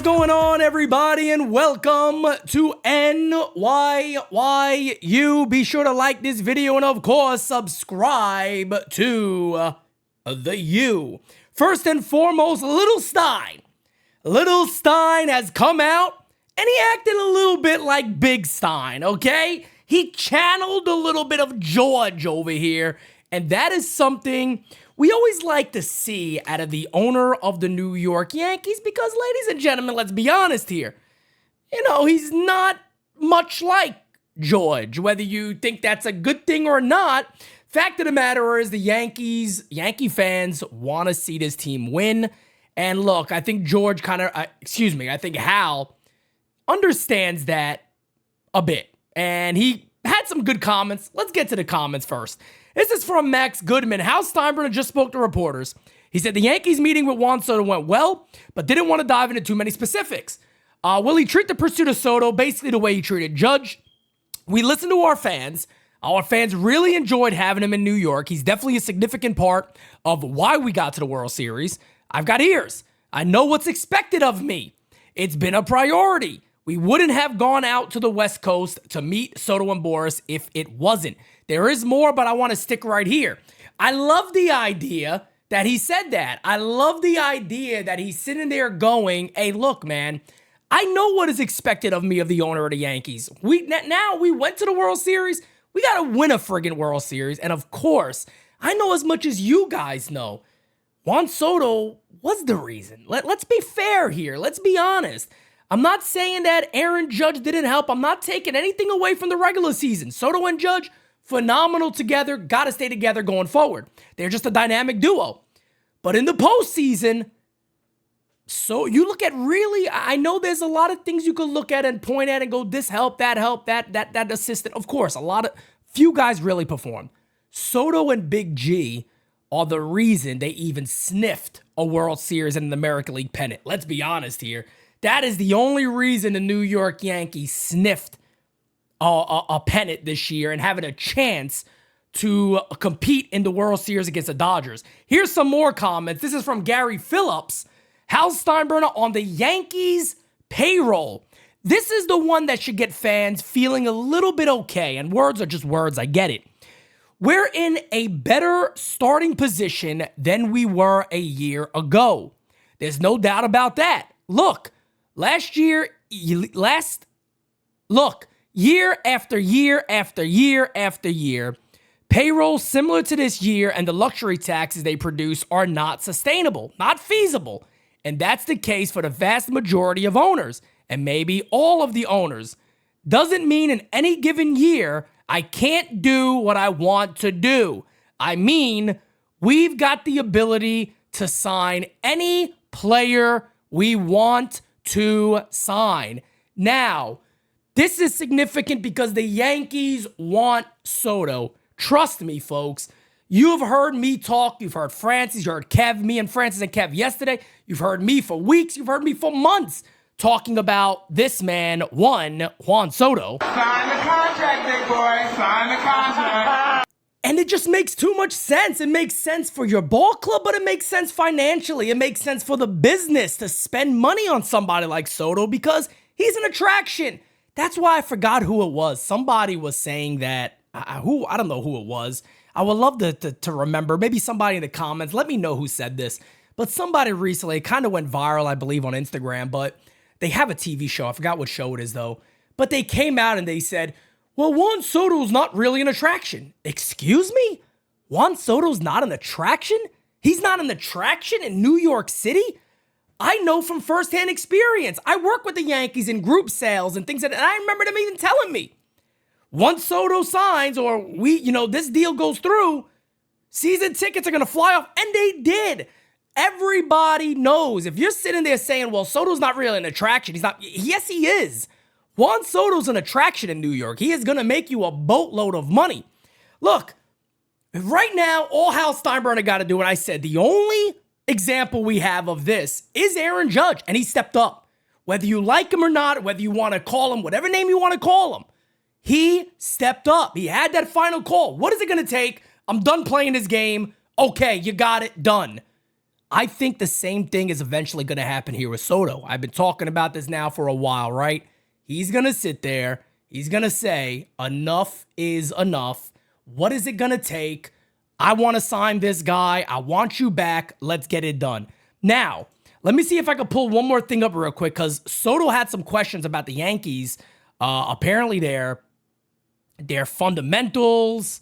going on, everybody, and welcome to NYYU. Be sure to like this video and, of course, subscribe to the U. First and foremost, Little Stein. Little Stein has come out, and he acted a little bit like Big Stein, okay? He channeled a little bit of George over here, and that is something we always like to see out of the owner of the New York Yankees because, ladies and gentlemen, let's be honest here. You know, he's not much like George, whether you think that's a good thing or not. Fact of the matter is the Yankee fans want to see this team win. And look, I think George I think Hal understands that a bit. And he had some good comments. Let's get to the comments first. This is from Max Goodman. Hal Steinbrenner just spoke to reporters. He said the Yankees meeting with Juan Soto went well, but didn't want to dive into too many specifics. Will he treat the pursuit of Soto basically the way he treated Judge? We listened to our fans. Our fans really enjoyed having him in New York. He's definitely a significant part of why we got to the World Series. I've got ears. I know what's expected of me. It's been a priority. We wouldn't have gone out to the West Coast to meet Soto and Boras if it wasn't. There is more, but I want to stick right here. I love the idea that he said that. I love the idea that he's sitting there going, hey, look, man, I know what is expected of me, of the owner of the Yankees. Now we went to the World Series. We got to win a friggin' World Series. And of course, I know as much as you guys know. Juan Soto was the reason. Let's be fair here. Let's be honest. I'm not saying that Aaron Judge didn't help. I'm not taking anything away from the regular season. Soto and Judge, phenomenal together. Got to stay together going forward. They're just a dynamic duo. But in the postseason, so you look at really, I know there's a lot of things you could look at and point at and go, this help, that assistant. Of course, few guys really performed. Soto and Big G are the reason they even sniffed a World Series and an American League pennant. Let's be honest here. That is the only reason the New York Yankees sniffed a pennant this year and having a chance to compete in the World Series against the Dodgers. Here's some more comments. This is from Gary Phillips. Hal Steinbrenner on the Yankees payroll. This is the one that should get fans feeling a little bit okay. And words are just words. I get it. We're in a better starting position than we were a year ago. There's no doubt about that. Look, year after year after year after year, payroll similar to this year and the luxury taxes they produce are not sustainable, not feasible. And that's the case for the vast majority of owners, and maybe all of the owners. Doesn't mean in any given year, I can't do what I want to do. I mean, we've got the ability to sign any player we want to sign. Now, this is significant because the Yankees want Soto. Trust me, folks. You have heard me talk. You've heard Francis. You heard Kev. Me and Francis and Kev yesterday. You've heard me for weeks. You've heard me for months talking about this man, Juan Soto. Sign the contract, big boy. Sign the contract. And it just makes too much sense. It makes sense for your ball club, but it makes sense financially. It makes sense for the business to spend money on somebody like Soto because he's an attraction. That's why I forgot who it was. Somebody was saying that, I don't know who it was. I would love to remember. Maybe somebody in the comments, let me know who said this. But somebody recently, it kind of went viral, I believe, on Instagram, but they have a TV show. I forgot what show it is, though. But they came out and they said, well, Juan Soto's not really an attraction. Excuse me? Juan Soto's not an attraction? He's not an attraction in New York City? I know from firsthand experience. I work with the Yankees in group sales and things like that. And I remember them even telling me, once Soto signs or this deal goes through, season tickets are going to fly off. And they did. Everybody knows. If you're sitting there saying, well, Soto's not really an attraction. He's not. Yes, he is. Juan Soto's an attraction in New York. He is going to make you a boatload of money. Look, right now, all Hal Steinbrenner got to do, and I said, the only example we have of this is Aaron Judge, and he stepped up. Whether you like him or not, whether you want to call him whatever name you want to call him, he stepped up. He had that final call. What is it going to take? I'm done playing this game. Okay, you got it, done. I think the same thing is eventually going to happen here with Soto. I've been talking about this now for a while, right? He's going to sit there. He's going to say, enough is enough. What is it going to take? I want to sign this guy. I want you back. Let's get it done. Now, let me see if I can pull one more thing up real quick, because Soto had some questions about the Yankees. Apparently their fundamentals,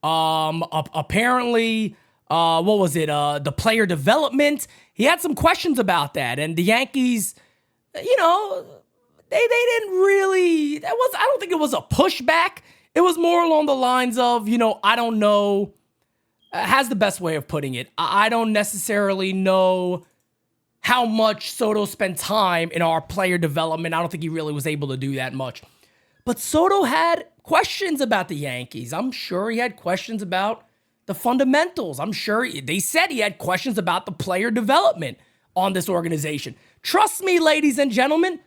apparently, what was it? The player development. He had some questions about that. And the Yankees, you know, they didn't really, I don't think it was a pushback. It was more along the lines of, you know, I don't know, has the best way of putting it. I don't necessarily know how much Soto spent time in our player development. I don't think he really was able to do that much. But Soto had questions about the Yankees. I'm sure he had questions about the fundamentals. I'm sure they said he had questions about the player development on this organization. Trust me, ladies and gentlemen,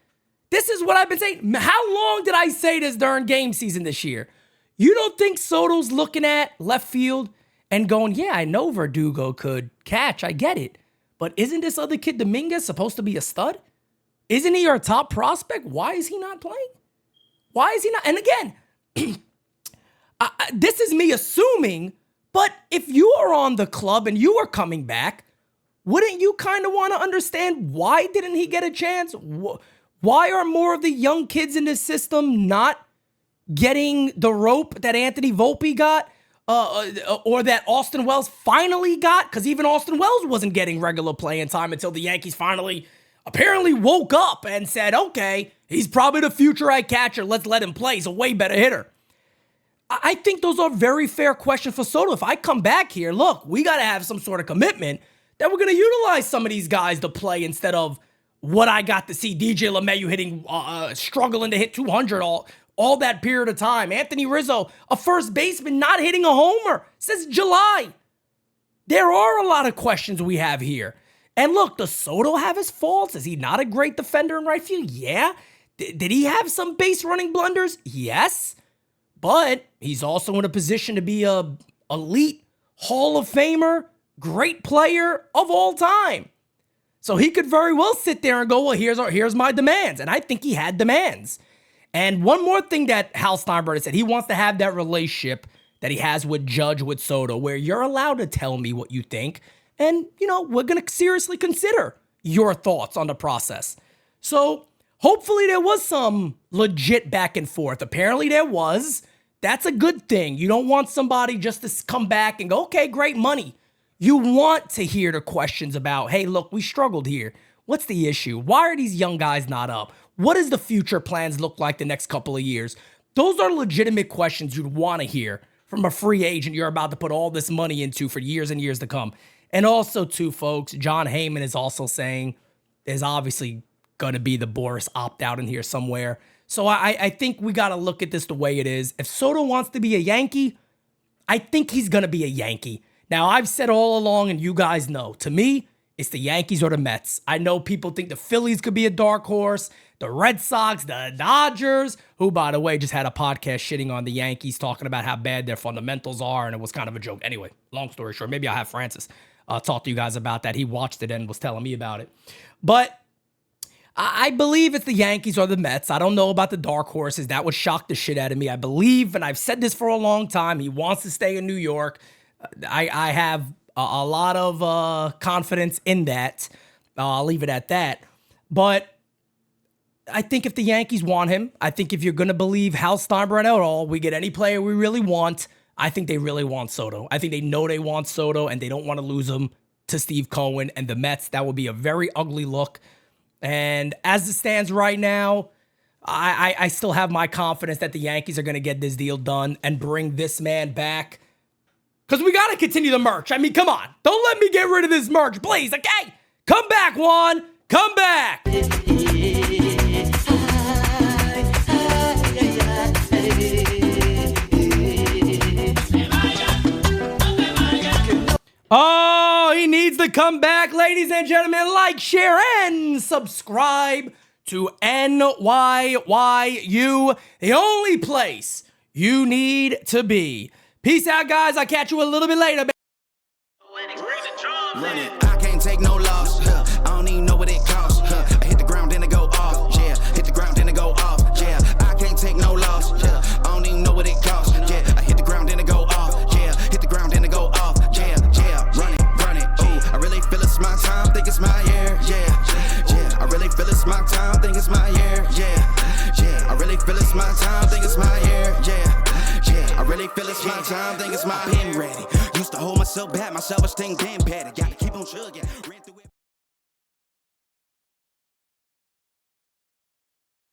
this is what I've been saying. How long did I say this during game season this year? You don't think Soto's looking at left field and going, yeah, I know Verdugo could catch. I get it. But isn't this other kid, Dominguez, supposed to be a stud? Isn't he our top prospect? Why is he not playing? Why is he not? And again, this is me assuming, but if you are on the club and you are coming back, wouldn't you kind of want to understand why didn't he get a chance? Why are more of the young kids in this system not getting the rope that Anthony Volpe got? Or that Austin Wells finally got, because even Austin Wells wasn't getting regular playing time until the Yankees finally apparently woke up and said, okay, he's probably the future eye catcher. Let's let him play. He's a way better hitter. I think those are very fair questions for Soto. If I come back here, look, we got to have some sort of commitment that we're going to utilize some of these guys to play instead of what I got to see DJ LeMahieu hitting, struggling to hit 200 all that period of time. Anthony Rizzo, a first baseman, not hitting a homer since July. There are a lot of questions we have here. And look, does Soto have his faults? Is he not a great defender in right field? Yeah. Did he have some base running blunders? Yes. But he's also in a position to be a elite Hall of Famer, great player of all time. So he could very well sit there and go, well, here's my demands. And I think he had demands. And one more thing that Hal Steinbrenner said, he wants to have that relationship that he has with Judge, with Soto, where you're allowed to tell me what you think. And, you know, we're going to seriously consider your thoughts on the process. So hopefully there was some legit back and forth. Apparently there was. That's a good thing. You don't want somebody just to come back and go, okay, great money. You want to hear the questions about, hey, look, we struggled here. What's the issue? Why are these young guys not up? What does the future plans look like the next couple of years? Those are legitimate questions you'd want to hear from a free agent you're about to put all this money into for years and years to come. And also, too, folks, John Heyman is also saying there's obviously going to be the Boras opt-out in here somewhere. So I think we got to look at this the way it is. If Soto wants to be a Yankee, I think he's going to be a Yankee. Now, I've said all along, and you guys know, to me, it's the Yankees or the Mets. I know people think the Phillies could be a dark horse, the Red Sox, the Dodgers, who, by the way, just had a podcast shitting on the Yankees, talking about how bad their fundamentals are, and it was kind of a joke. Anyway, long story short, maybe I'll have Francis talk to you guys about that. He watched it and was telling me about it. But I believe it's the Yankees or the Mets. I don't know about the dark horses. That would shock the shit out of me. I believe, and I've said this for a long time, he wants to stay in New York. I have a lot of confidence in that. I'll leave it at that. But I think if the Yankees want him, I think if you're going to believe Hal Steinbrenner at all, we get any player we really want, I think they really want Soto. I think they know they want Soto, and they don't want to lose him to Steve Cohen and the Mets. That would be a very ugly look. And as it stands right now, I still have my confidence that the Yankees are going to get this deal done and bring this man back. Because we got to continue the merch. I mean, come on. Don't let me get rid of this merch, please, okay? Come back, Juan. Come back. Oh, he needs to come back, ladies and gentlemen. Like, share, and subscribe to NYYU, the only place you need to be. Peace out, guys. I'll catch you a little bit later. I can't take no time, think it's my year, yeah. I really feel it's my time, think it's my pen ready. Used to hold myself back, my self-esteem damn bad. Gotta keep on chugging.